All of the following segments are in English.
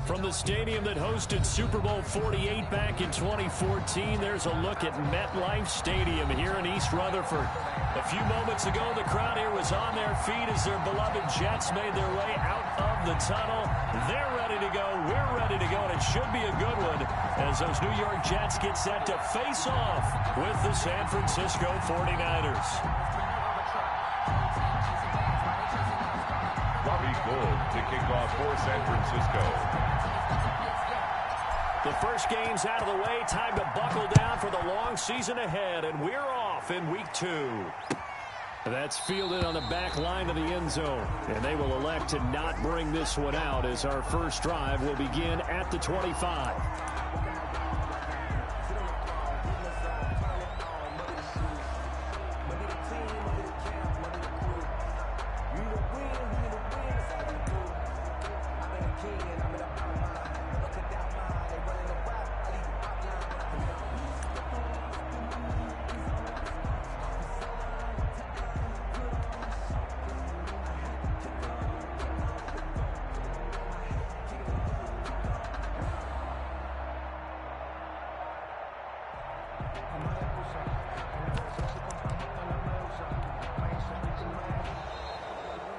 From the stadium that hosted Super Bowl 48 back in 2014, there's a look at MetLife Stadium here in East Rutherford. A few moments ago, the crowd here was on their feet as their beloved Jets made their way out of the tunnel. They're ready to go. We're ready to go, and it should be a good one as those New York Jets get set to face off with the San Francisco 49ers. Bobby Gould to kick off for San Francisco. The first game's out of the way. Time to buckle down for the long season ahead, and we're off in week 2. That's fielded on the back line of the end zone, and they will elect to not bring this one out as our first drive will begin at the 25.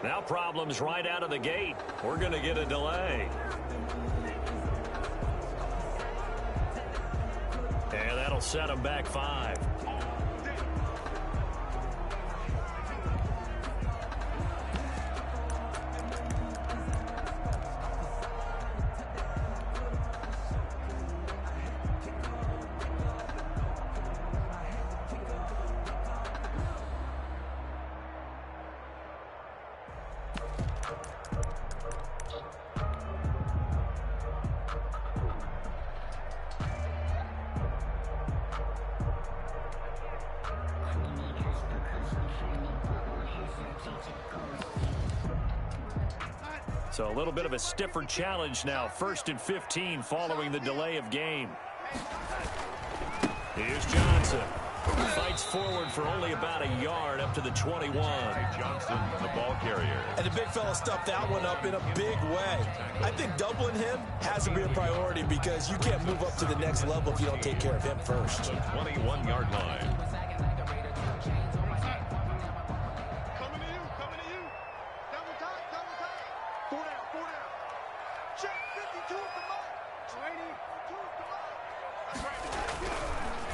Now problems right out of the gate. We're going to get a delay. And that'll set them back 5. So a little bit of a stiffer challenge now. 1st and 15 following the delay of game. Here's Johnson. Fights forward for only about a yard up to the 21. Johnson, the ball carrier. And the big fella stuffed that one up in a big way. I think doubling him has to be a priority because you can't move up to the next level if you don't take care of him first. The 21-yard line.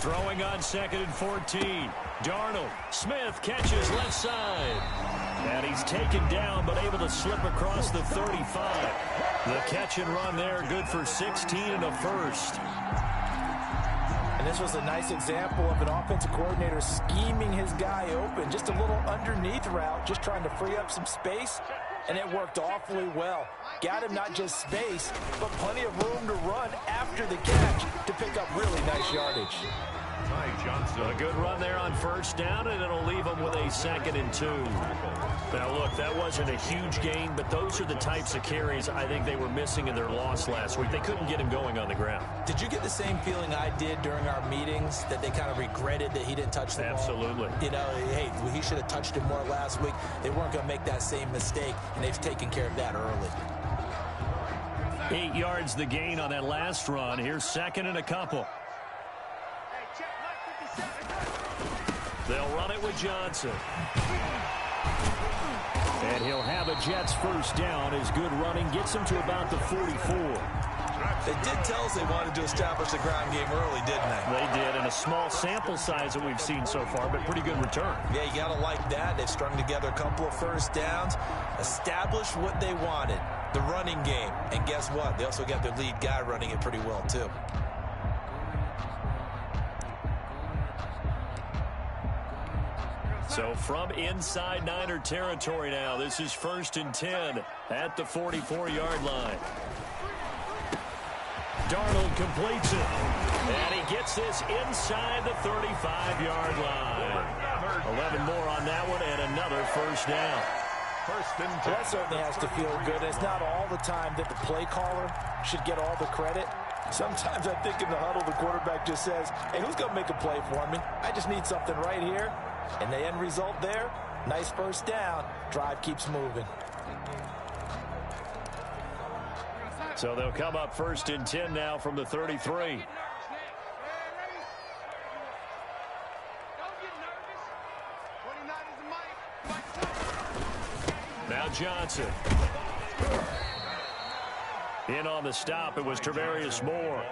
Throwing on 2nd and 14. Darnold. Smith catches left side. And he's taken down but able to slip across the 35. The catch and run there, good for 16 and a first. And this was a nice example of an offensive coordinator scheming his guy open. Just a little underneath route, just trying to free up some space. And it worked awfully well. Got him not just space, but plenty of room to run after the catch to pick up really nice yardage. Johnson. A good run there on 1st down, and it'll leave them with a 2nd and 2. Now, look, that wasn't a huge gain, but those are the types of carries I think they were missing in their loss last week. They couldn't get him going on the ground. Did you get the same feeling I did during our meetings, that they kind of regretted that he didn't touch the ball? Absolutely. You know, hey, he should have touched it more last week. They weren't going to make that same mistake, and they've taken care of that early. 8 yards the gain on that last run. Here's 2nd and a couple. They'll run it with Johnson. And he'll have a Jets first down as good running gets him to about the 44. They did tell us they wanted to establish the ground game early, didn't they? They did, and a small sample size that we've seen so far, but pretty good return. Yeah, you got to like that. They've strung together a couple of first downs, established what they wanted, the running game. And guess what? They also got their lead guy running it pretty well, too. So from inside Niner territory now, this is 1st and 10 at the 44-yard line. Darnold completes it. And he gets this inside the 35-yard line. 11 more on that one and another first down. 1st and 10. Well, that certainly has to feel good. It's not all the time that the play caller should get all the credit. Sometimes I think in the huddle, the quarterback just says, hey, who's going to make a play for me? I just need something right here. And the end result there, nice first down. Drive keeps moving. So they'll come up 1st and 10 now from the 33. Now Johnson. In on the stop, it was Travarius Moore.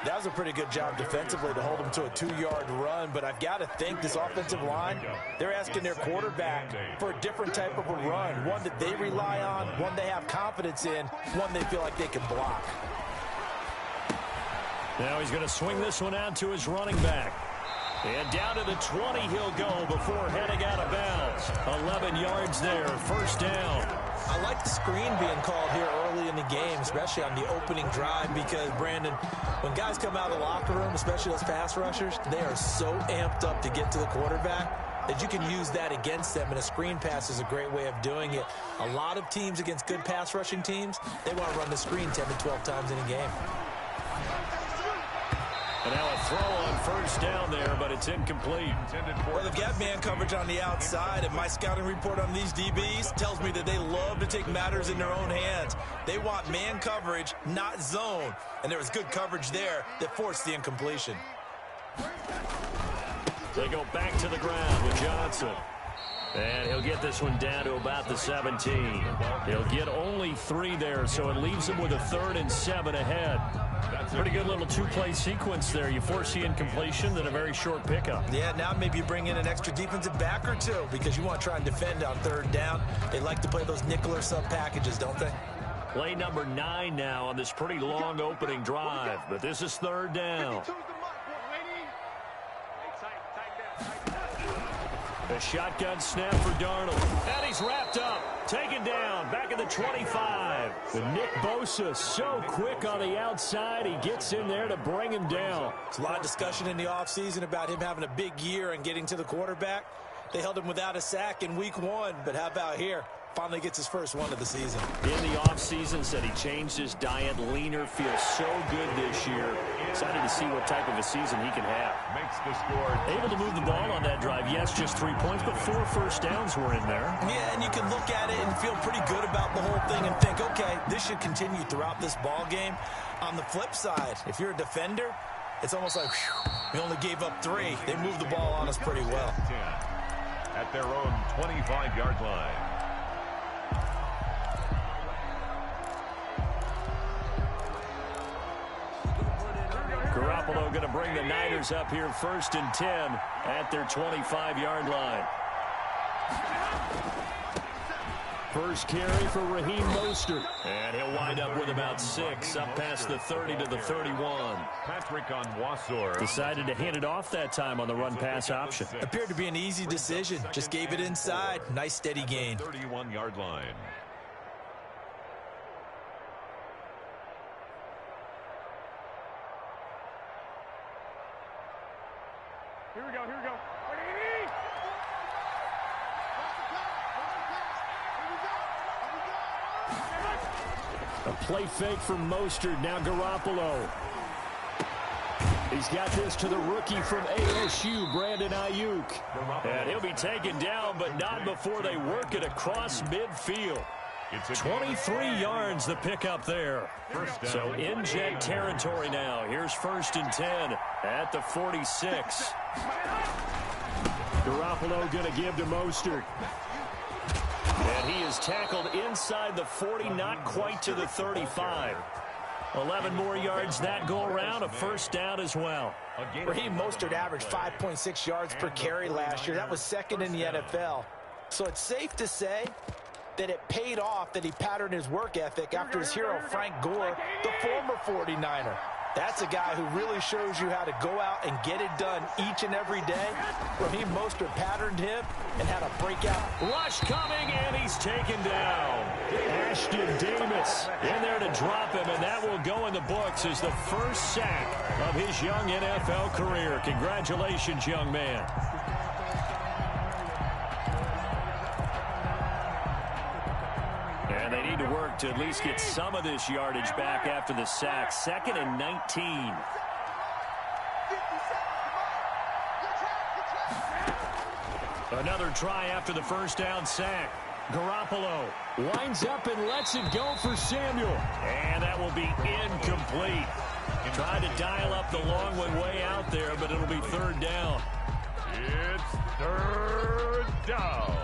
That was a pretty good job defensively to hold him to a 2-yard run, but I've got to think this offensive line, they're asking their quarterback for a different type of a run, one that they rely on, one they have confidence in, one they feel like they can block. Now he's going to swing this one out to his running back. And down to the 20 he'll go before heading out of bounds. 11 yards there, 1st down. I like the screen being called here early in the game, especially on the opening drive, because, Brandon, when guys come out of the locker room, especially those pass rushers, they are so amped up to get to the quarterback that you can use that against them, and a screen pass is a great way of doing it. A lot of teams against good pass rushing teams, they want to run the screen 10 to 12 times in a game. And now a throw on 1st down there, but it's incomplete. Well, they've got man coverage on the outside, and my scouting report on these DBs tells me that they love to take matters in their own hands. They want man coverage, not zone. And there was good coverage there that forced the incompletion. They go back to the ground with Johnson. And he'll get this one down to about the 17. He'll get only 3 there, so it leaves him with a 3rd and 7 ahead. Pretty good little 2-play sequence there. You force the incompletion, then a very short pickup. Yeah, now maybe you bring in an extra defensive back or 2 because you want to try and defend on 3rd down. They like to play those nickel or sub packages, don't they? Play number 9 now on this pretty long opening drive, but this is 3rd down. A shotgun snap for Darnold. And he's wrapped up. Taken down. Back at the 25. But Nick Bosa so quick on the outside. He gets in there to bring him down. There's a lot of discussion in the offseason about him having a big year and getting to the quarterback. They held him without a sack in week 1. But how about here? Finally gets his first one of the season. In the offseason, said he changed his diet, leaner, feels so good this year. Excited to see what type of a season he can have. Makes the score. Able to move the ball on that drive. Yes, just 3 points, but 4 first downs were in there. Yeah, and you can look at it and feel pretty good about the whole thing and think, okay, this should continue throughout this ball game. On the flip side, if you're a defender, it's almost like, whew, we only gave up 3. They moved the ball on us pretty well. 10 at their own 25-yard line. Garoppolo going to bring the Niners up here 1st and 10 at their 25-yard line. First carry for Raheem Mostert. And he'll wind up with about 6 up past the 30 to the 31. Patrick on Wassor. Decided to hand it off that time on the run-pass option. Appeared to be an easy decision. Just gave it inside. Nice steady gain. 31-yard line. Here we go, here we go. A play fake from Mostert. Now Garoppolo. He's got this to the rookie from ASU, Brandon Ayuk. And he'll be taken down, but not before they work it across midfield. 23 yards the pickup there. So in jet territory now. Here's 1st and 10 at the 46. Garoppolo going to give to Mostert. And he is tackled inside the 40, not quite to the 35. 11 more yards that go around, a 1st down as well. Raheem Mostert averaged 5.6 yards per carry last year. That was 2nd in the NFL. So it's safe to say that it paid off that he patterned his work ethic after his hero, Frank Gore, the former 49er. That's a guy who really shows you how to go out and get it done each and every day. Raheem Mostert patterned him and had a breakout. Rush coming, and he's taken down. Ashton Davis in there to drop him, and that will go in the books as the first sack of his young NFL career. Congratulations, young man. And they need to work to at least get some of this yardage back after the sack. 2nd and 19. Another try after the 1st down sack. Garoppolo winds up and lets it go for Samuel. And that will be incomplete. Tried to dial up the long one way out there, but it'll be third down. It's third down.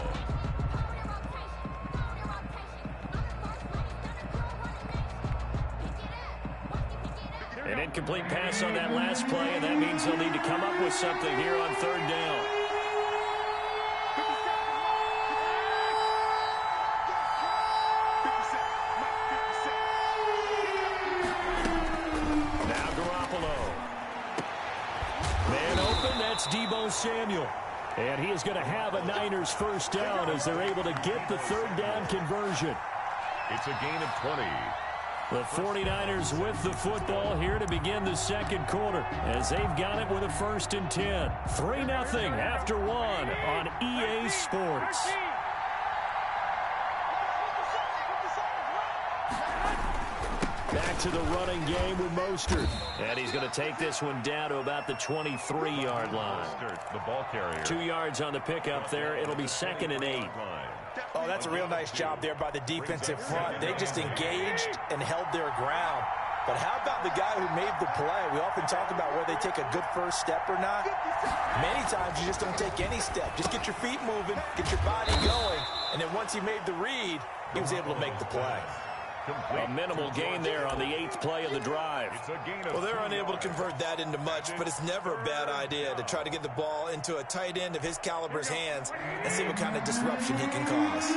An incomplete pass on that last play, and that means they'll need to come up with something here on third down. Now Garoppolo. Man open, that's Deebo Samuel. And he is going to have a Niners first down as they're able to get the third down conversion. It's a gain of 20. The 49ers with the football here to begin the second quarter as they've got it with a 1st and 10. 3-0 after 1 on EA Sports. Back to the running game with Mostert. And he's going to take this one down to about the 23-yard line. The ball carrier. 2 yards on the pickup there. It'll be 2nd and 8. Oh, that's a real nice job there by the defensive front. They just engaged and held their ground. But how about the guy who made the play? We often talk about whether they take a good first step or not. Many times you just don't take any step. Just get your feet moving, get your body going, and then once he made the read, he was able to make the play. A minimal gain there on the 8th play of the drive. Well, they're unable to convert that into much, but it's never a bad idea to try to get the ball into a tight end of his caliber's hands and see what kind of disruption he can cause.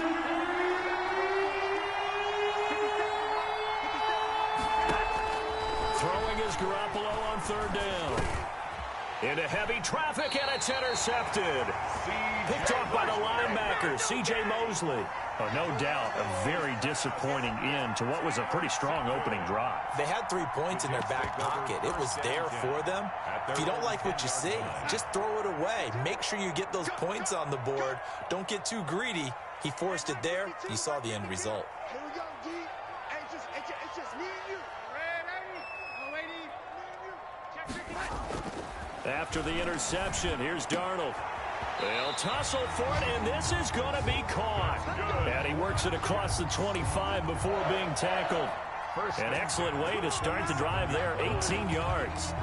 Throwing is Garoppolo on third down. Into heavy traffic, and it's intercepted. Picked off by the linebacker, C.J. Mosley. Oh, no doubt, a very disappointing end to what was a pretty strong opening drive. They had 3 points in their back pocket. It was there for them. If you don't like what you see, just throw it away. Make sure you get those points on the board. Don't get too greedy. He forced it there. You saw the end result. Here we go, D. Hey, it's just me and you. After the interception, here's Darnold. They'll tussle for it, and this is going to be caught. And he works it across the 25 before being tackled. An excellent way to start the drive there, 18 yards.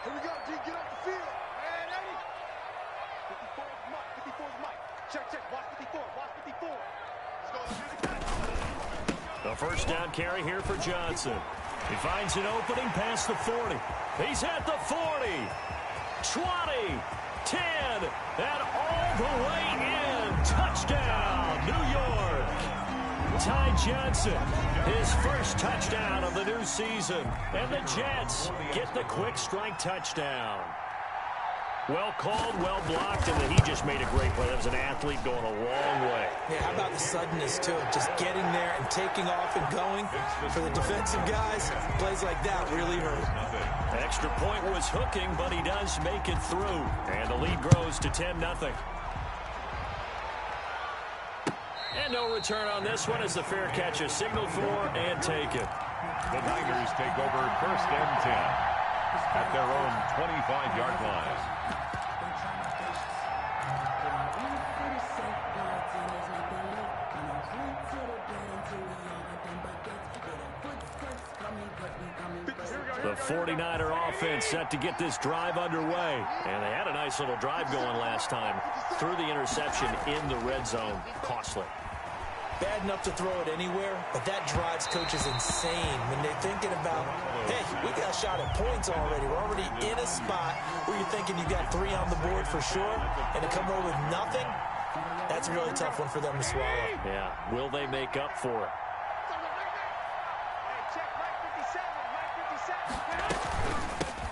Here we go, D. Get off the field. Ready? 54 is Mike. 54 is Mike. Check. Watch 54. Watch 54. Let's go. The first down carry here for Johnson. He finds an opening past the 40. He's at the 40, 20, 10, and all the way in. Touchdown, New York. Ty Johnson, his first touchdown of the new season. And the Jets get the quick strike touchdown. Well called, well blocked, and then he just made a great play. That was an athlete going a long way. Yeah, how about the suddenness to it? Just getting there and taking off and going. For the defensive guys, plays like that really hurt. Extra point was hooking, but he does make it through. And the lead grows to 10-0. And no return on this one as the fair catch is signaled for and taken. The Niners take over 1st and 10 at their own 25-yard line. The 49er offense set to get this drive underway. And they had a nice little drive going last time. Threw the interception in the red zone. Costly. Bad enough to throw it anywhere, but that drives coaches insane when they're thinking about, hey, we got a shot at points already. We're already in a spot where you're thinking you got 3 on the board for sure, and to come away with nothing, that's a really tough one for them to swallow. Yeah, will they make up for it?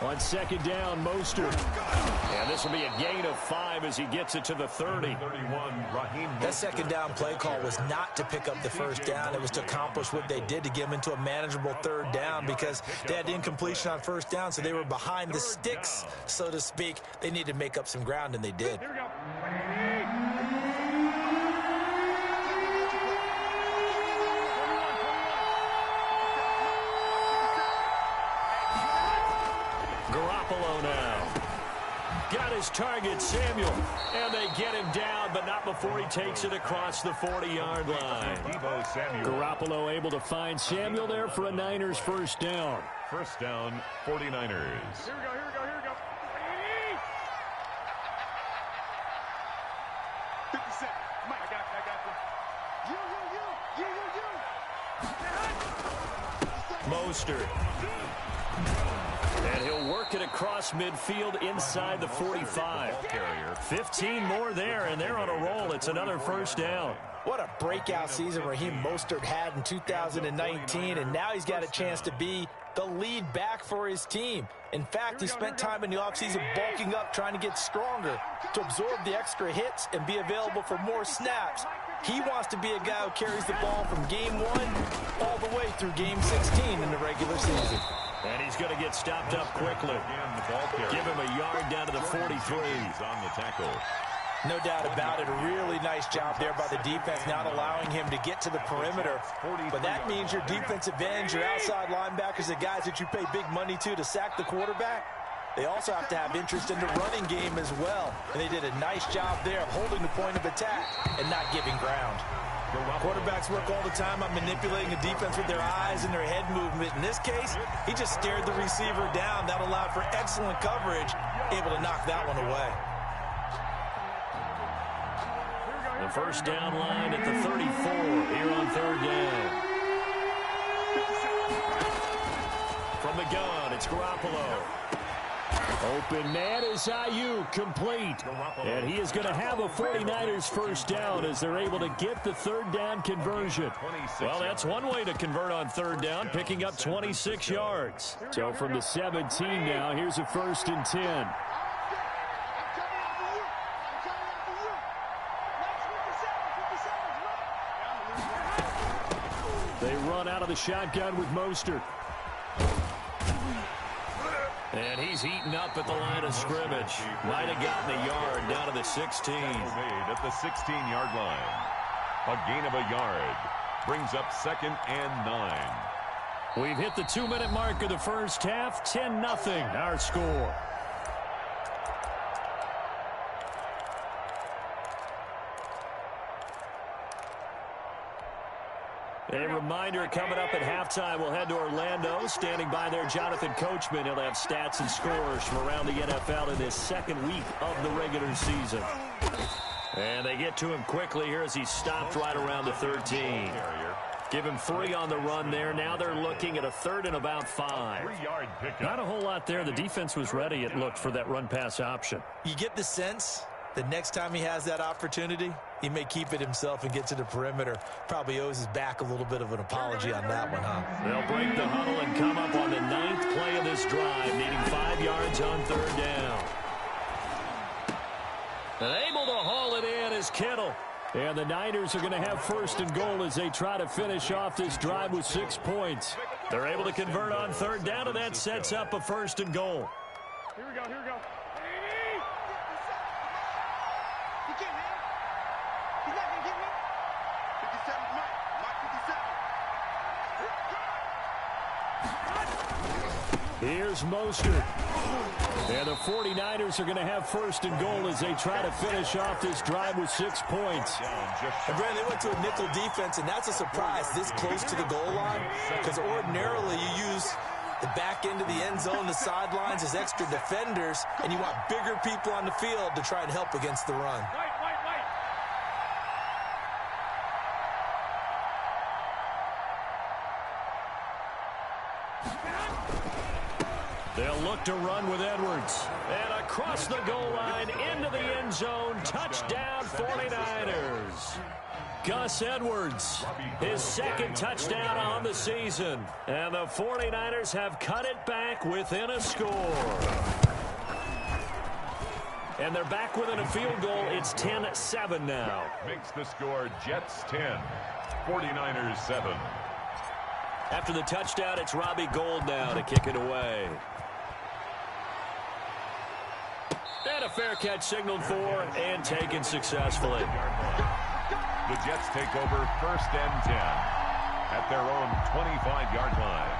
On second down, Mostert. And this will be a gain of 5 as he gets it to the 30. That second down play call was not to pick up the first down. It was to accomplish what they did to get them into a manageable third down because they had incompletion on first down, so they were behind the sticks, so to speak. They needed to make up some ground, and they did. Here we go. his target, Samuel. And they get him down, but not before he takes it across the 40-yard line. Garoppolo able to find Samuel there for a Niners first down. First down, 49ers. Here we go, here we go, here we go. 57. Mike, I got you. You. Mostert. And he'll work it across midfield inside the 45. 15 more there, and they're on a roll. It's another first down. What a breakout season Raheem Mostert had in 2019, and now he's got a chance to be the lead back for his team. In fact, he spent time in the offseason bulking up, trying to get stronger to absorb the extra hits and be available for more snaps. He wants to be a guy who carries the ball from game 1 all the way through game 16 in the regular season. And he's going to get stopped up quickly. Give him a yard down to the 43. On the tackle. No doubt about it. A really nice job there by the defense, not allowing him to get to the perimeter. But that means your defensive ends, your outside linebackers, the guys that you pay big money to sack the quarterback, they also have to have interest in the running game as well. And they did a nice job there of holding the point of attack and not giving ground. Quarterbacks work all the time on manipulating the defense with their eyes and their head movement. In this case, he just stared the receiver down. That allowed for excellent coverage, able to knock that one away. The first down line at the 34 here on third down. From the gun, it's Garoppolo. Open man is Ayuk, complete. And he is going to have a 49ers first down as they're able to get the third down conversion. Well, that's one way to convert on third down, picking up 26 yards. So from the 17 now, here's a 1st and 10. They run out of the shotgun with Mostert. And he's eaten up at the line of scrimmage. Might have gotten a yard down to the 16. Made at the 16-yard line. A gain of a yard. Brings up 2nd and 9. We've hit the 2-minute mark of the first half. 10-0 our score. A reminder, coming up at halftime, we'll head to Orlando. Standing by there, Jonathan Coachman. He'll have stats and scores from around the NFL in this second week of the regular season. And they get to him quickly here as he's stopped right around the 13. Give him 3 on the run there. Now they're looking at a 3rd and about 5. 3-yard pickup. Not a whole lot there. The defense was ready, it looked, for that run-pass option. You get the sense the next time he has that opportunity, he may keep it himself and get to the perimeter. Probably owes his back a little bit of an apology on that one, huh? They'll break the huddle and come up on the 9th play of this drive, needing 5 yards on third down. And able to haul it in is Kittle. And the Niners are going to have 1st and goal as they try to finish off this drive with 6 points. They're able to convert on third down, and that sets up a 1st and goal. Here we go, here we go. Here's Mostert. And the 49ers are going to have 1st and goal as they try to finish off this drive with 6 points. And Brandon, they went to a nickel defense, and that's a surprise this close to the goal line, because ordinarily you use the back end of the end zone, the sidelines as extra defenders, and you want bigger people on the field to try and help against the run. They'll look to run with Edwards. And across the goal line, into the end zone, touchdown 49ers. Gus Edwards, his 2nd touchdown on the season. And the 49ers have cut it back within a score. And they're back within a field goal. It's 10-7 now. Makes the score Jets 10, 49ers 7. After the touchdown, it's Robbie Gould now to kick it away. And a fair catch signaled for and taken successfully. The Jets take over 1st and 10 at their own 25-yard line.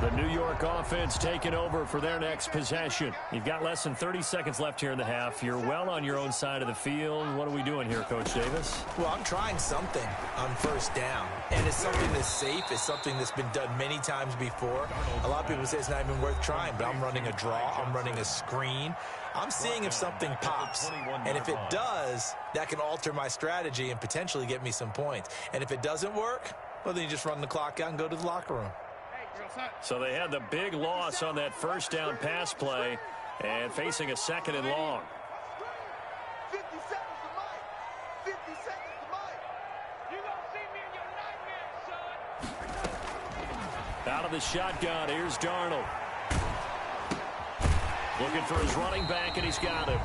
The New York offense taking over for their next possession. You've got less than 30 seconds left here in the half. You're well on your own side of the field. What are we doing here, Coach Davis? Well, I'm trying something on first down. And it's something that's safe. It's something that's been done many times before. A lot of people say it's not even worth trying, but I'm running a draw. I'm running a screen. I'm seeing if something pops. And if it does, that can alter my strategy and potentially get me some points. And if it doesn't work, well, then you just run the clock out and go to the locker room. So they had the big loss on that first down pass play and facing a second and long. 50 seconds to Mike. 50 seconds to Mike. You gonna see me in your nightmares, son. Out of the shotgun, here's Darnold. Looking for his running back, and he's got him.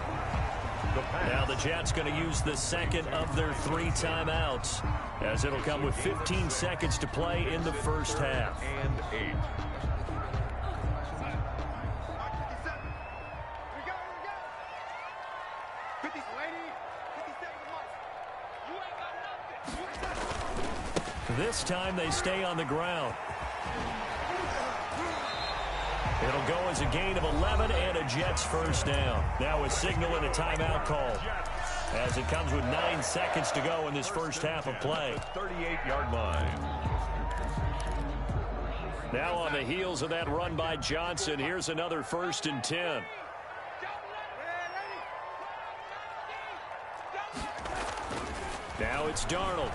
Now the Jets going to use the second of their 3 timeouts, as it'll come with 15 seconds to play in the first half. And 8. Here we go. 50 seconds to Mike. You ain't got nothing. This time they stay on the ground. It'll go as a gain of 11 and a Jets first down. Now a signal and a timeout call, as it comes with 9 seconds to go in this first half of play. 38-yard line. Now on the heels of that run by Johnson, here's another 1st and 10. Now it's Darnold.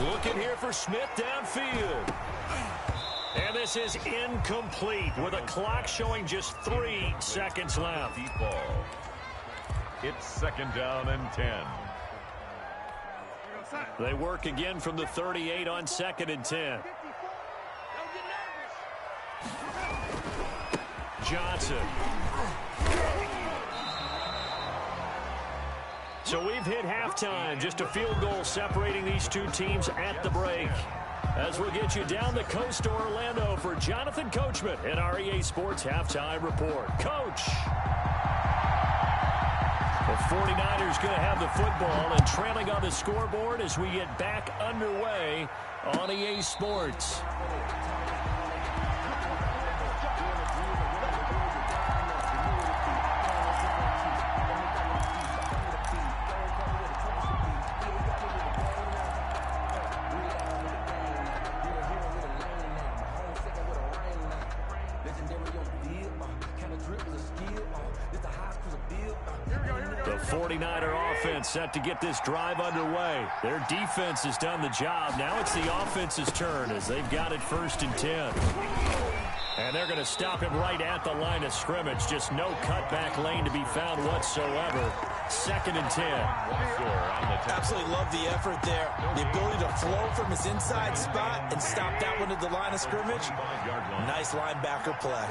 Looking here for Smith downfield. And this is incomplete with a clock showing just 3 seconds left. Deep ball. It's 2nd down and 10. They work again from the 38 on 2nd and 10. Johnson. So we've hit halftime. Just a field goal separating these two teams at the break. As we'll get you down the coast to Orlando for Jonathan Coachman in our EA Sports Halftime Report. Coach! The 49ers going to have the football and trailing on the scoreboard as we get back underway on EA Sports. The 49er offense set to get this drive underway. Their defense has done the job. Now it's the offense's turn as they've got it 1st and 10. And they're going to stop him right at the line of scrimmage. Just no cutback lane to be found whatsoever. 2nd and 10. Absolutely love the effort there. The ability to flow from his inside spot and stop that one at the line of scrimmage. Nice linebacker play.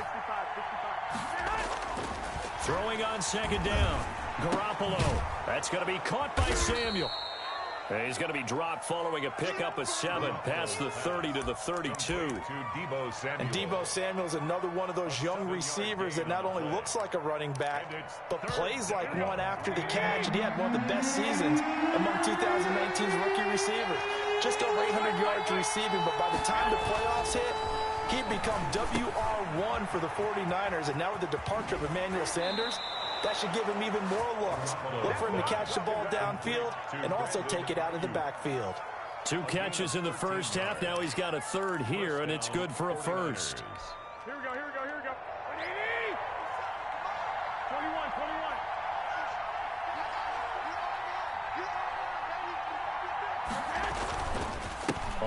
Throwing on 2nd down. Garoppolo. That's going to be caught by Samuel. And he's going to be dropped following a pickup of 7 past the 30 to the 32. And Deebo Samuel's another one of those young receivers that not only looks like a running back, but plays like one after the catch. And he had one of the best seasons among 2019's rookie receivers. Just over 800 yards receiving, but by the time the playoffs hit, he'd become WR1 for the 49ers. And now with the departure of Emmanuel Sanders, that should give him even more looks. Look for him to catch the ball downfield and also take it out of the backfield. 2 catches in the first half. Now he's got a 3rd here, and it's good for a 1st. Here we go. 21.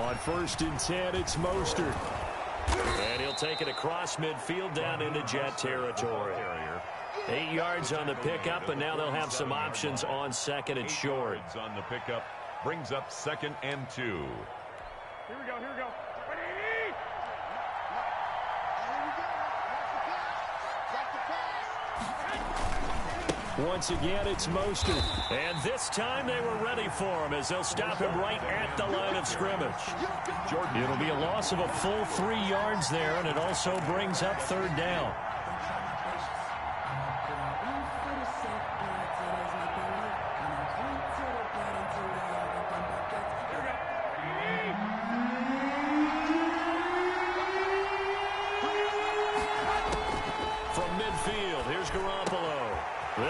On 1st and 10, it's Mostert. And he'll take it across midfield down into Jet territory. 8 yards on the pickup, and now they'll have some options on 2nd and short. On the pickup brings up 2nd and 2. Here we go. Once again, it's Mostert. And this time they were ready for him as they'll stop him right at the line of scrimmage. It'll be a loss of a full 3 yards there, and it also brings up 3rd down.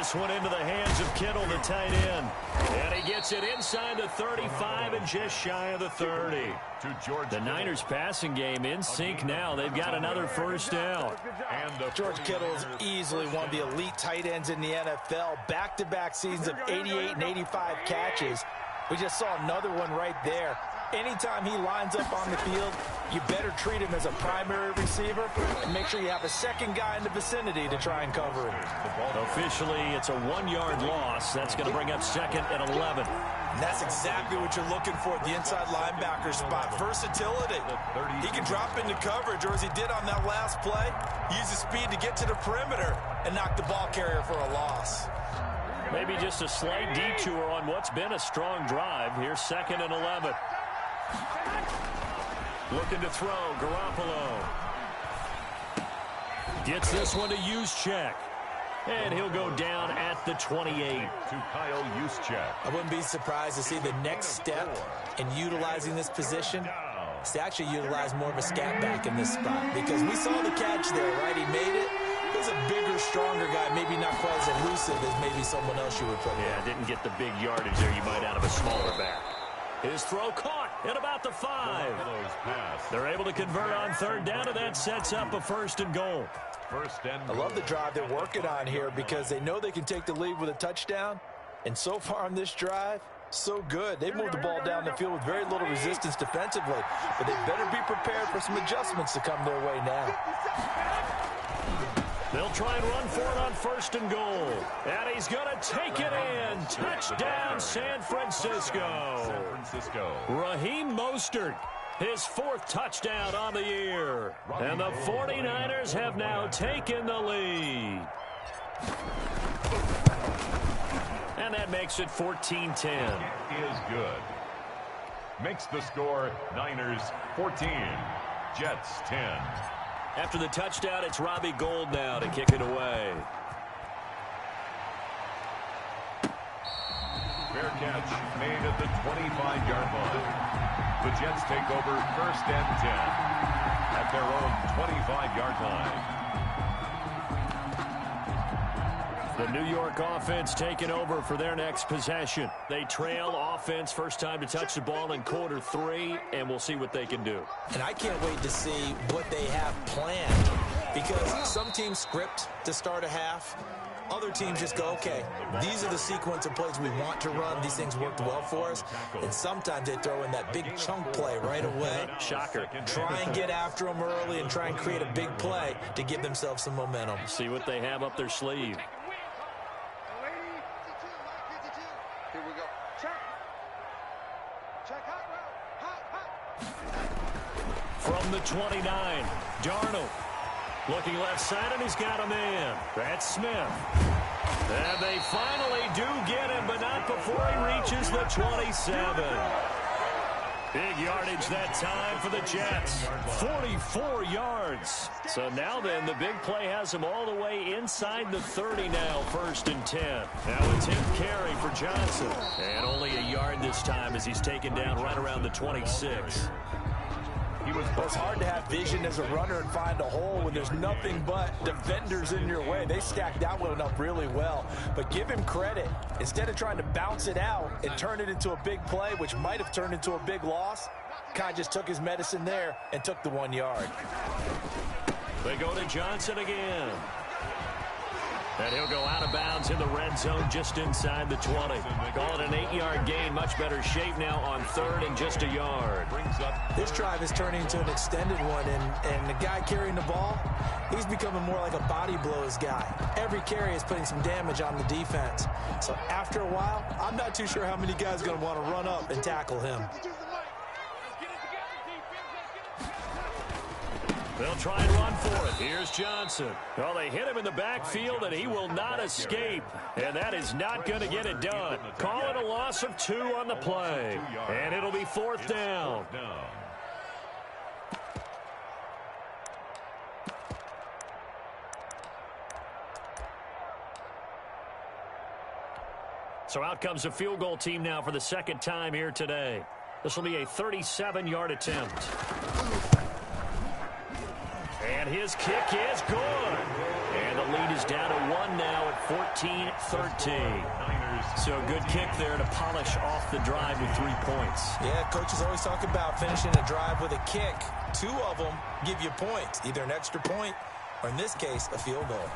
this one into the hands of Kittle, the tight end. And he gets it inside the 35 and just shy of the 30. The Niners passing game in sync now. They've got another first down. George Kittle is easily one of the elite tight ends in the NFL. Back-to-back seasons of 88 and 85 catches. We just saw another one right there. Anytime he lines up on the field, you better treat him as a primary receiver and make sure you have a second guy in the vicinity to try and cover him. Officially, it's a 1-yard loss. That's going to bring up second and 11. And that's exactly what you're looking for at the inside linebacker spot. Versatility. He can drop into coverage, or as he did on that last play, use his speed to get to the perimeter and knock the ball carrier for a loss. Maybe just a slight detour on what's been a strong drive. Here's second and 11. Looking to throw, Garoppolo. Gets this one to Juszczyk. And he'll go down at the 28. To Kyle Juszczyk. I wouldn't be surprised to see the next step in utilizing this position is to actually utilize more of a scat back in this spot. Because we saw the catch there, right? He made it. He's a bigger, stronger guy, maybe not quite as elusive as maybe someone else you would put in. Yeah, didn't get the big yardage there you might out of a smaller back. His throw caught at about the 5. They're able to convert on third down, and that sets up a first and goal. I love the drive they're working on here because they know they can take the lead with a touchdown. And so far on this drive, so good. They've moved the ball down the field with very little resistance defensively. But they better be prepared for some adjustments to come their way now. They'll try and run for it on first and goal. And he's going to take it in. Touchdown, San Francisco. Raheem Mostert, his 4th touchdown on the year. And the 49ers have now taken the lead. And that makes it 14-10. It is good. Makes the score Niners 14, Jets 10. After the touchdown, it's Robbie Gould now to kick it away. Fair catch made at the 25-yard line. The Jets take over first and 10 at their own 25-yard line. The New York offense taking over for their next possession. They trail offense, first time to touch the ball in quarter 3, and we'll see what they can do. And I can't wait to see what they have planned, because some teams script to start a half. Other teams just go, okay, these are the sequence of plays we want to run. These things worked well for us. And sometimes they throw in that big chunk play right away. Shocker. Try and get after them early and try and create a big play to give themselves some momentum. See what they have up their sleeve. Here we go. Check. Check hot route. Hot. From the 29, Darnold. Looking left side, and he's got a man. That's Smith. And they finally do get him, but not before he reaches the 27. Big yardage that time for the Jets. 44 yards. So now then, the big play has him all the way inside the 30 now, first and 10. Now a 10th carry for Johnson. And only a yard this time as he's taken down right around the 26. It's hard to have vision as a runner and find a hole when there's nothing but defenders in your way. They stacked that one up really well. But give him credit. Instead of trying to bounce it out and turn it into a big play, which might have turned into a big loss, Kai just took his medicine there and took the 1 yard. They go to Johnson again. And he'll go out of bounds in the red zone just inside the 20. Call it an 8-yard gain. Much better shape now on third and just a yard. This drive is turning into an extended one, and the guy carrying the ball, he's becoming more like a body blows guy. Every carry is putting some damage on the defense. So after a while, I'm not too sure how many guys are going to want to run up and tackle him. They'll try and run for it. Here's Johnson. Well, they hit him in the backfield, and he will not escape. And that is not going to get it done. Call it a loss of 2 on the play. And it'll be 4th down. So out comes the field goal team now for the second time here today. This will be a 37-yard attempt. And his kick is good. And the lead is down to 1 now at 14-13. So good kick there to polish off the drive with 3 points. Yeah, coaches always talk about finishing a drive with a kick. 2 of them give you points, either an extra point or, in this case, a field goal.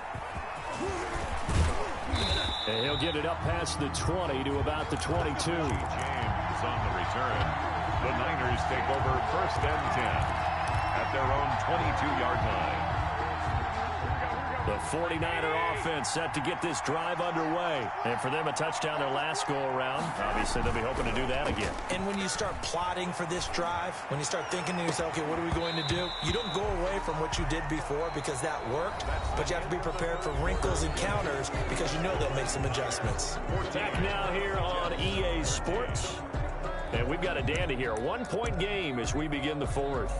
And he'll get it up past the 20 to about the 22. James on the return. The Niners take over 1st and 10 at their own 22-yard line. The 49er offense set to get this drive underway. And for them, a touchdown their last go-around. Obviously, they'll be hoping to do that again. And when you start plotting for this drive, when you start thinking to yourself, okay, what are we going to do? You don't go away from what you did before because that worked, but you have to be prepared for wrinkles and counters because you know they'll make some adjustments. Back now here on EA Sports. And we've got a dandy here. A 1-point game as we begin the 4th.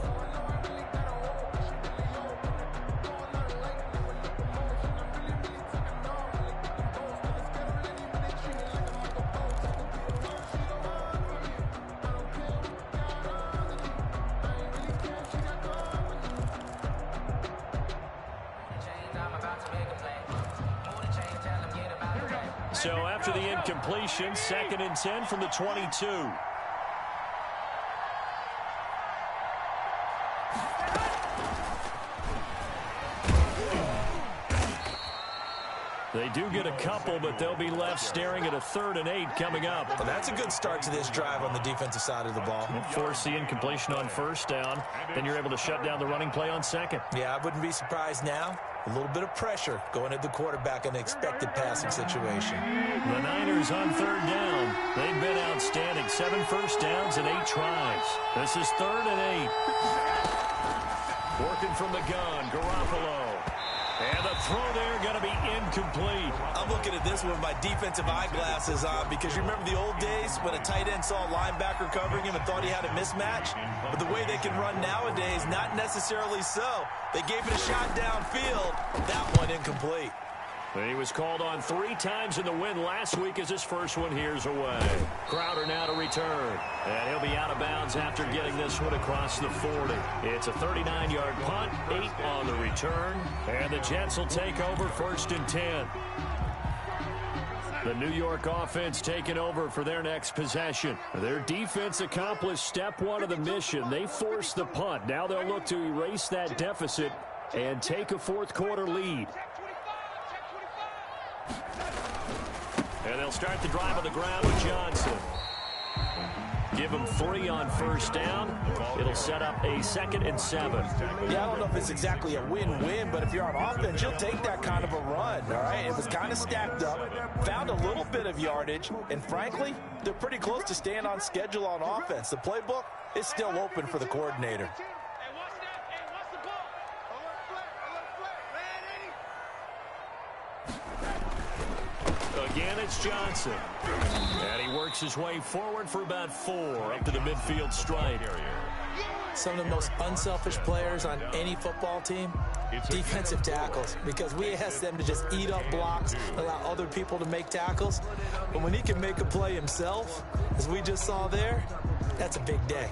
So after the incompletion, 2nd and 10 from the 22. They do get a couple, but they'll be left staring at a 3rd and 8 coming up. Well, that's a good start to this drive on the defensive side of the ball. Force the incompletion on 1st down. Then you're able to shut down the running play on 2nd. Yeah, I wouldn't be surprised now. A little bit of pressure going at the quarterback in an expected passing situation. The Niners on 3rd down. They've been outstanding. 7 first downs and 8 tries. This is 3rd and 8. Working from the gun, Garoppolo. And the throw there going to be incomplete. I'm looking at this with my defensive eyeglasses on because you remember the old days when a tight end saw a linebacker covering him and thought he had a mismatch? But the way they can run nowadays, not necessarily so. They gave it a shot downfield. That one incomplete. He was called on 3 times in the win last week as his first one here's away. Crowder now to return. And he'll be out of bounds after getting this one across the 40. It's a 39-yard punt, 8 on the return. And the Jets will take over 1st and 10. The New York offense taking over for their next possession. Their defense accomplished step 1 of the mission. They forced the punt. Now they'll look to erase that deficit and take a 4th quarter lead. And they'll start the drive on the ground with Johnson. Give them 3 on 1st down. It'll set up a 2nd and 7. Yeah, I don't know if it's exactly a win-win, but if you're on offense, you'll take that kind of a run, all right? It was kind of stacked up, found a little bit of yardage, and frankly, they're pretty close to staying on schedule on offense. The playbook is still open for the coordinator. Again, it's Johnson. And he works his way forward for about 4 up to the midfield stripe. Some of the most unselfish players on any football team, defensive tackles, because we ask them to just eat up blocks, allow other people to make tackles. But when he can make a play himself, as we just saw there, that's a big day.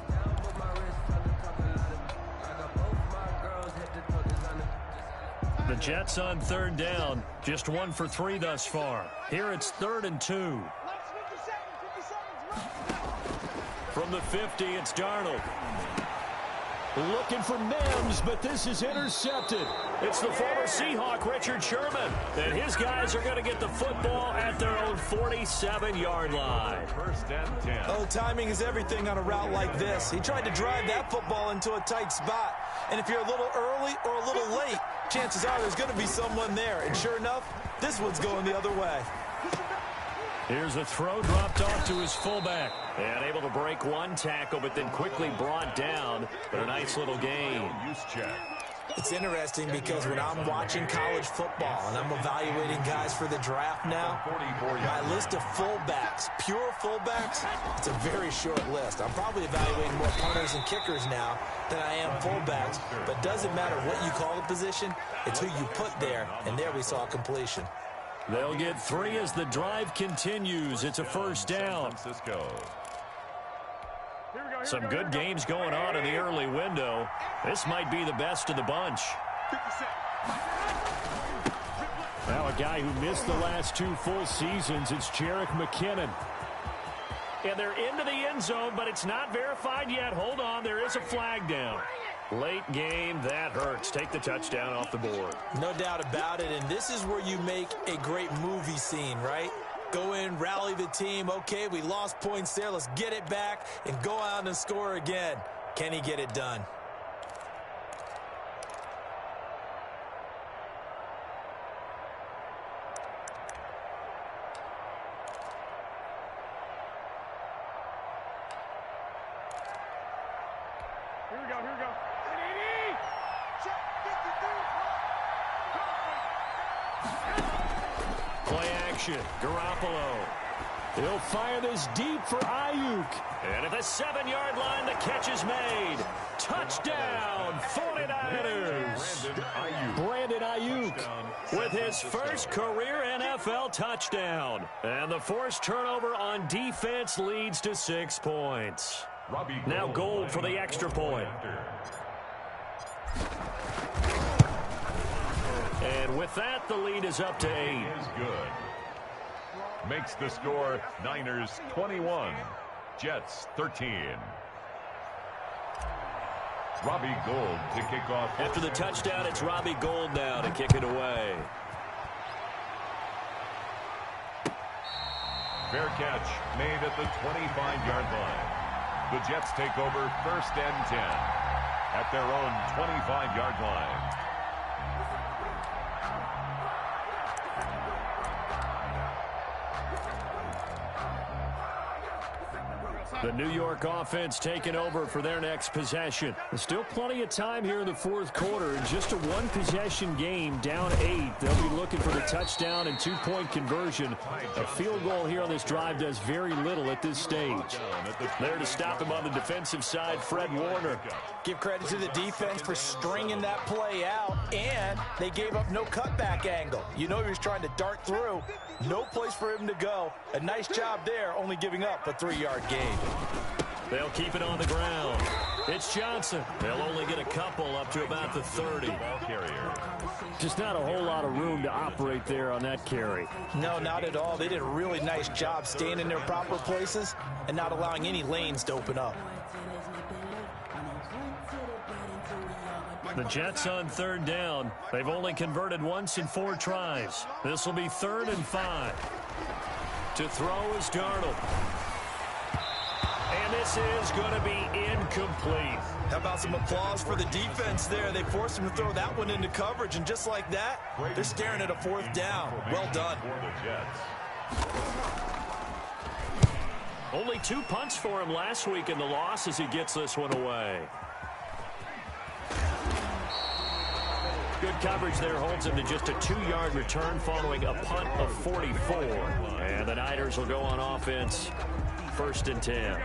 The Jets on 3rd down, just 1 for 3 thus far. Here it's 3rd and 2. From the 50, it's Darnold. Looking for Mims, but this is intercepted. It's the former Seahawk, Richard Sherman. And his guys are going to get the football at their own 47-yard line. 1st and 10. Oh, timing is everything on a route like this. He tried to drive that football into a tight spot. And if you're a little early or a little late, chances are there's going to be someone there. And sure enough, this one's going the other way. Here's a throw dropped off to his fullback. And able to break 1 tackle, but then quickly brought down. But a nice little gain. It's interesting because when I'm watching college football and I'm evaluating guys for the draft now, my list of fullbacks, pure fullbacks, it's a very short list. I'm probably evaluating more punters and kickers now than I am fullbacks. But doesn't matter what you call the position, it's who you put there. And there we saw completion. They'll get 3 as the drive continues. It's a 1st down. Some good games going on in the early window. This might be the best of the bunch. Now a guy who missed the last 2 full seasons, it's Jerick McKinnon. And they're into the end zone, but it's not verified yet. Hold on, there is a flag down. Late game, that hurts. Take the touchdown off the board. No doubt about it, and this is where you make a great movie scene, right? Go in, rally the team. Okay, we lost points there. Let's get it back and go out and score again. Can he get it done? Here we go, here we go. Play action, Garoppolo. He'll fire this deep for Ayuk. And at the 7-yard line, the catch is made. Touchdown, 49ers. Brandon Ayuk with his first career NFL touchdown. And the forced turnover on defense leads to 6 points. Now Gold for the extra point. And with that, the lead is up to 8. Is good. Makes the score Niners 21, Jets 13. Robbie Gould to kick off. After the touchdown, it's Robbie Gould now to kick it away. Fair catch made at the 25-yard line. The Jets take over 1st and 10 at their own 25-yard line. The New York offense taking over for their next possession. There's still plenty of time here in the 4th quarter. Just a 1-possession game, down 8. They'll be looking for the touchdown and 2-point conversion. A field goal here on this drive does very little at this stage. There to stop him on the defensive side, Fred Warner. Give credit to the defense for stringing that play out, and they gave up no cutback angle. You know he was trying to dart through. No place for him to go. A nice job there, only giving up a 3-yard gain. They'll keep it on the ground. It's Johnson. They'll only get a couple up to about the 30. Ball carrier. Just not a whole lot of room to operate there on that carry. No, not at all. They did a really nice job staying in their proper places and not allowing any lanes to open up. The Jets on 3rd down. They've only converted once in 4 tries. This will be 3rd and 5. To throw is Darnold. And this is going to be incomplete. How about some applause for the defense there? They forced him to throw that one into coverage, and just like that, they're staring at a 4th down. Well done. For the Jets. Only 2 punts for him last week in the loss as he gets this one away. Good coverage there holds him to just a 2-yard return following a punt of 44. And the Niners will go on offense, 1st and 10.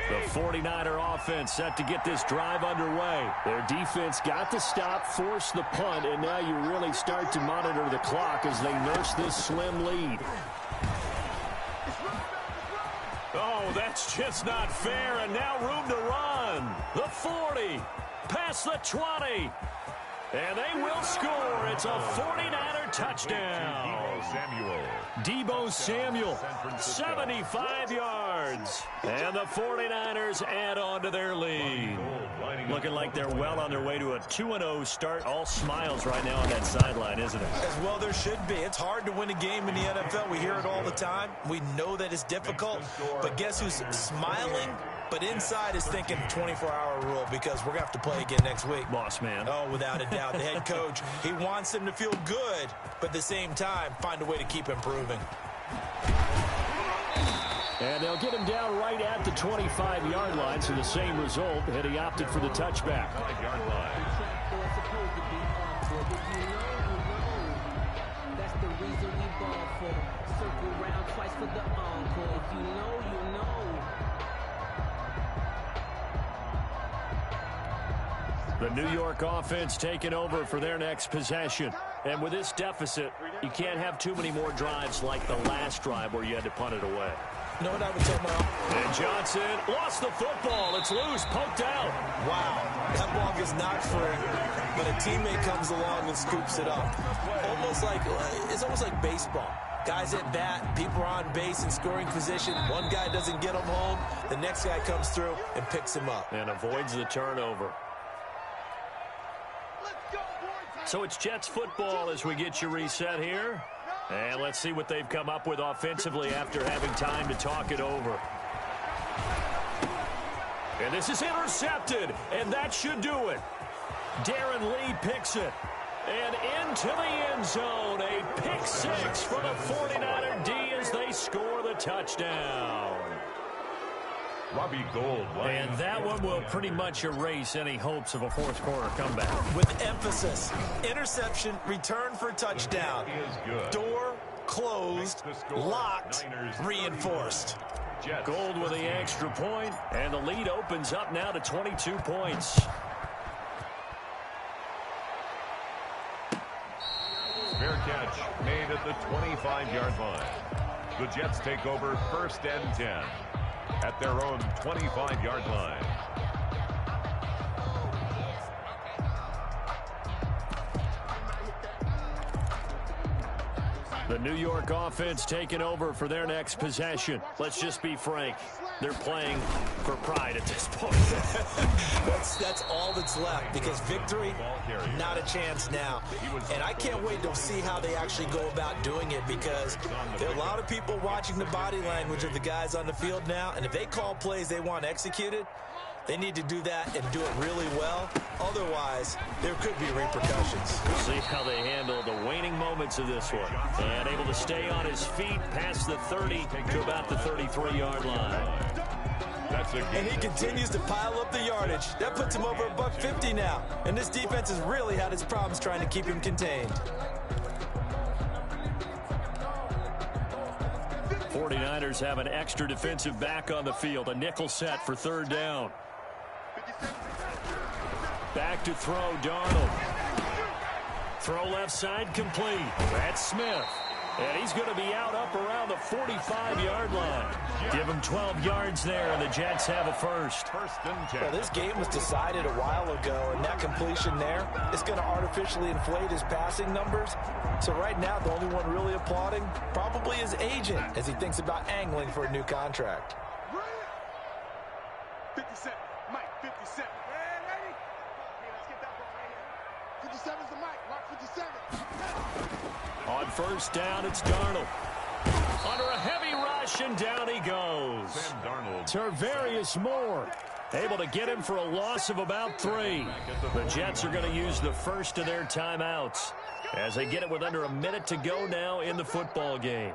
The 49er offense set to get this drive underway. Their defense got the stop, forced the punt, and now you really start to monitor the clock as they nurse this slim lead. Oh, that's just not fair, and now room to run. The 40, past the 20. And they will score. It's a 49er touchdown. Deebo Samuel, 75 yards. And the 49ers add on to their lead. Looking like they're well on their way to a 2-0 start. All smiles right now on that sideline, isn't it? As well there should be. It's hard to win a game in the NFL. We hear it all the time. We know that it's difficult. But guess who's smiling? But inside is thinking 24-hour rule because we're going to have to play again next week. Boss man. Oh, without a doubt. The head coach, he wants them to feel good, but at the same time, find a way to keep improving. And they'll get him down right at the 25-yard line, so the same result, and he opted for the touchback. 5-yard line. That's the reason we ball for. Circle round twice for the encore. If you know, you know. The New York offense taking over for their next possession. And with this deficit, you can't have too many more drives like the last drive where you had to punt it away. You know what I would tell my... And Johnson lost the football. It's loose, poked out. Wow, that ball gets knocked free. but a teammate comes along and scoops it up. It's almost like baseball. Guys at bat, people are on base in scoring position. One guy doesn't get them home. The next guy comes through and picks him up. And avoids the turnover. So it's Jets football as we get you reset here. And let's see what they've come up with offensively after having time to talk it over. And this is intercepted, and that should do it. Darren Lee picks it. And into the end zone, a pick six for the 49er D as they score the touchdown. Robbie Gould. And that one will pretty much erase any hopes of a fourth quarter comeback. With emphasis, interception, return for touchdown. Door closed, locked, reinforced. Gould with the extra point, and the lead opens up now to 22 points. Fair catch made at the 25-yard line. The Jets take over 1st and 10 at their own 25-yard line. The New York offense taking over for their next possession. Let's just be frank. They're playing for pride at this point. That's all that's left, because victory, not a chance now. And I can't wait to see how they actually go about doing it, because there are a lot of people watching the body language of the guys on the field now, and if they call plays they want executed, they need to do that and do it really well. Otherwise, there could be repercussions. We'll see how they handle the waning moments of this one. And able to stay on his feet past the 30 to about the 33-yard line. And he continues to pile up the yardage. That puts him over $150 now. And this defense has really had its problems trying to keep him contained. 49ers have an extra defensive back on the field. A nickel set for 3rd down. Back to throw, Darnold. Throw left side complete. That's Smith. And he's going to be out up around the 45-yard line. Give him 12 yards there, and the Jets have a first. Well, this game was decided a while ago, and that completion there is going to artificially inflate his passing numbers. So right now, the only one really applauding probably his agent as he thinks about angling for a new contract. 57, Mike, 57. Man, ready? Okay, let's get that ball right here. 57's the Mike, Rock 57. On 1st down, it's Darnold. Under a heavy rush, and down he goes. Sam Darnold. Tarvarius Moore able to get him for a loss of about 3. The Jets are going to use the first of their timeouts as they get it with under a minute to go now in the football game.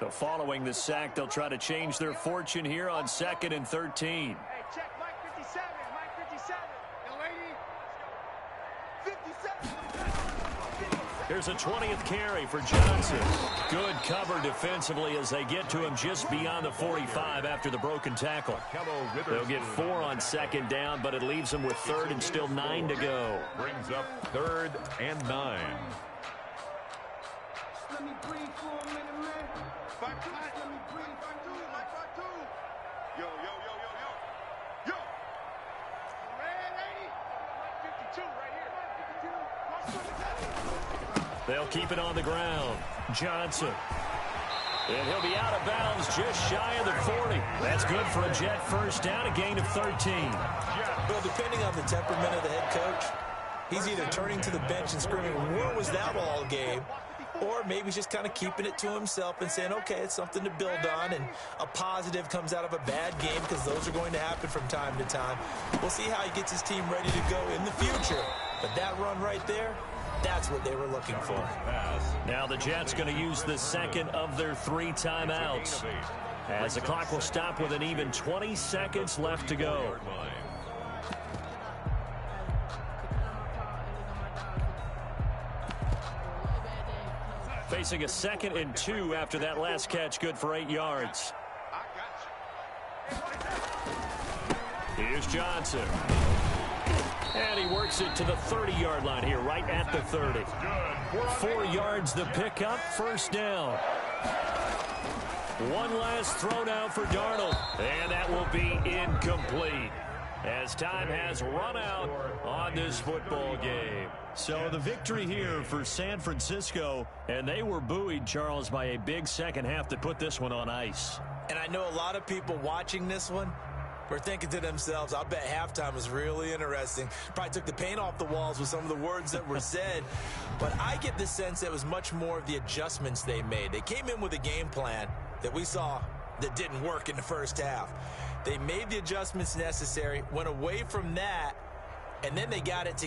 So following the sack, they'll try to change their fortune here on 2nd and 13. Hey, check Mike 57, Mike 57. Yo, lady. 57. Here's a 20th carry for Johnson. Good cover defensively as they get to him just beyond the 45 after the broken tackle. They'll get 4 on 2nd down, but it leaves them with 3rd and still 9 to go. Brings up 3rd and 9. Let me breathe for a minute, man. Let me breathe. 5-2, Mike 5-2. Yo. Yo. Man, lady. Mike 52 right here. 52. They'll keep it on the ground. Johnson. And he'll be out of bounds just shy of the 40. That's good for a Jet first down, a gain of 13. Well, depending on the temperament of the head coach, he's either turning to the bench and screaming, "Where was that all game?" Or maybe he's just kind of keeping it to himself and saying, okay, it's something to build on, and a positive comes out of a bad game, because those are going to happen from time to time. We'll see how he gets his team ready to go in the future. But that run right there, that's what they were looking for. Now the Jets going to use the 2nd of their 3 timeouts, as the clock will stop with an even 20 seconds left to go. Facing a 2nd and 2 after that last catch, good for 8 yards. Here's Johnson. And he works it to the 30-yard line here, right at the 30. 4 yards the pickup, first down. One last throw now for Darnold, and that will be incomplete as time has run out on this football game. So the victory here for San Francisco, and they were buoyed, Charles, by a big second half that put this one on ice. And I know a lot of people watching this one were thinking to themselves, I'll bet halftime was really interesting. Probably took the paint off the walls with some of the words that were said. But I get the sense it was much more of the adjustments they made. They came in with a game plan that we saw that didn't work in the first half. They made the adjustments necessary, went away from that, and then they got it together.